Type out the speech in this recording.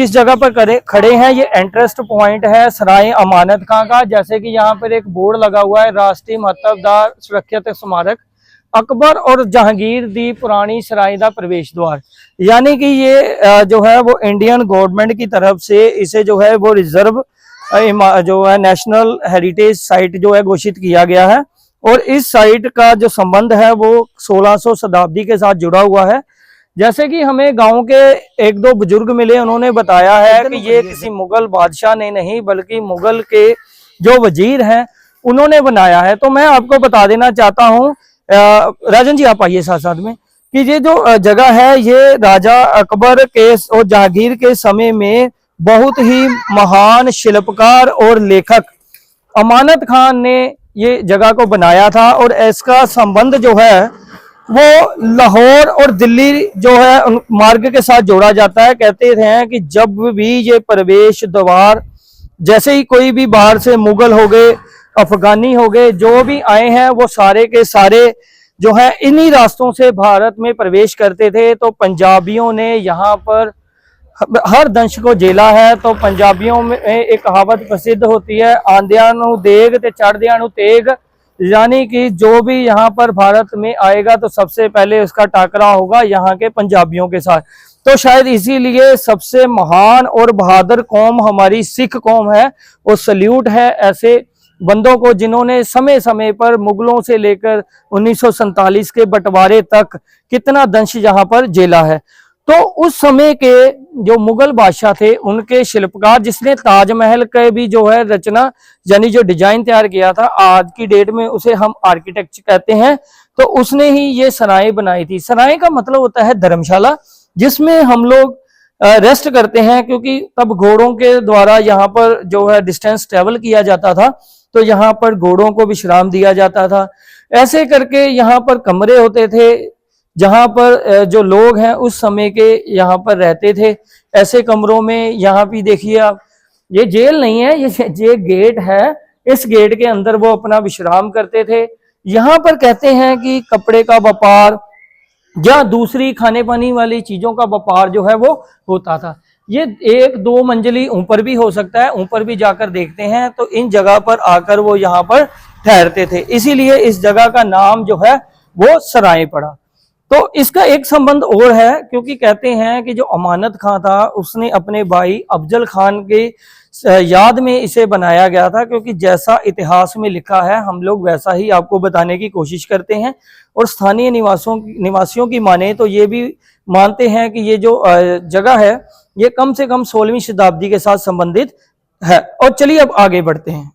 इस जगह पर खड़े हैं, ये इंटरेस्ट पॉइंट है सराय अमानत खां का। जैसे कि यहाँ पर एक बोर्ड लगा हुआ है, राष्ट्रीय महत्वदार सुरक्षित स्मारक अकबर और जहांगीर दी पुरानी सराय दा प्रवेश द्वार। यानी कि ये जो है वो इंडियन गवर्नमेंट की तरफ से इसे जो है वो रिजर्व जो है नेशनल हेरिटेज साइट जो है घोषित किया गया है। और इस साइट का जो संबंध है वो 1600 शताब्दी के साथ जुड़ा हुआ है। जैसे कि हमें गांव के एक दो बुजुर्ग मिले, उन्होंने बताया है कि ये किसी मुगल बादशाह ने नहीं बल्कि मुगल के जो वजीर हैं उन्होंने बनाया है। तो मैं आपको बता देना चाहता हूँ, राजन जी आप आइए साथ साथ में, कि ये जो जगह है ये राजा अकबर के और जहांगीर के समय में बहुत ही महान शिल्पकार और लेखक अमानत खान ने ये जगह को बनाया था। और इसका संबंध जो है वो लाहौर और दिल्ली जो है मार्ग के साथ जोड़ा जाता है। कहते हैं कि जब भी ये प्रवेश द्वार, जैसे ही कोई भी बाहर से मुगल हो गए, अफगानी हो गए, जो भी आए हैं वो सारे के सारे जो है इन्हीं रास्तों से भारत में प्रवेश करते थे। तो पंजाबियों ने यहाँ पर हर दंश को जेला है। तो पंजाबियों में एक कहावत प्रसिद्ध होती है, आंदियां नू देग ते चढ़दियां नू तेग, यानी कि जो भी यहाँ पर भारत में आएगा तो सबसे पहले उसका टाकरा होगा यहाँ के पंजाबियों के साथ। तो शायद इसीलिए सबसे महान और बहादुर कौम हमारी सिख कौम है। वो सल्यूट है ऐसे बंदों को जिन्होंने समय समय पर मुगलों से लेकर 1947 के बंटवारे तक कितना दंश यहाँ पर झेला है। तो उस समय के जो मुगल बादशाह थे उनके शिल्पकार, जिसने ताजमहल के भी जो है रचना यानी जो डिजाइन तैयार किया था, आज की डेट में उसे हम आर्किटेक्ट कहते हैं, तो उसने ही ये सराय बनाई थी। सराय का मतलब होता है धर्मशाला, जिसमें हम लोग रेस्ट करते हैं, क्योंकि तब घोड़ों के द्वारा यहाँ पर जो है डिस्टेंस ट्रेवल किया जाता था, तो यहाँ पर घोड़ों को विश्राम दिया जाता था। ऐसे करके यहाँ पर कमरे होते थे जहां पर जो लोग हैं उस समय के यहाँ पर रहते थे। ऐसे कमरों में यहाँ भी देखिए आप, ये जेल नहीं है, ये गेट है, इस गेट के अंदर वो अपना विश्राम करते थे। यहाँ पर कहते हैं कि कपड़े का व्यापार या दूसरी खाने पानी वाली चीजों का व्यापार जो है वो होता था। ये एक दो मंजिली ऊपर भी हो सकता है, ऊपर भी जाकर देखते हैं। तो इन जगह पर आकर वो यहाँ पर ठहरते थे, इसीलिए इस जगह का नाम जो है वो सराय पड़ा। तो इसका एक संबंध और है, क्योंकि कहते हैं कि जो अमानत खां था उसने अपने भाई अफजल खान के याद में इसे बनाया गया था। क्योंकि जैसा इतिहास में लिखा है हम लोग वैसा ही आपको बताने की कोशिश करते हैं। और स्थानीय निवासियों की माने तो ये भी मानते हैं कि ये जो जगह है ये कम से कम 16वीं शताब्दी के साथ संबंधित है। और चलिए अब आगे बढ़ते हैं।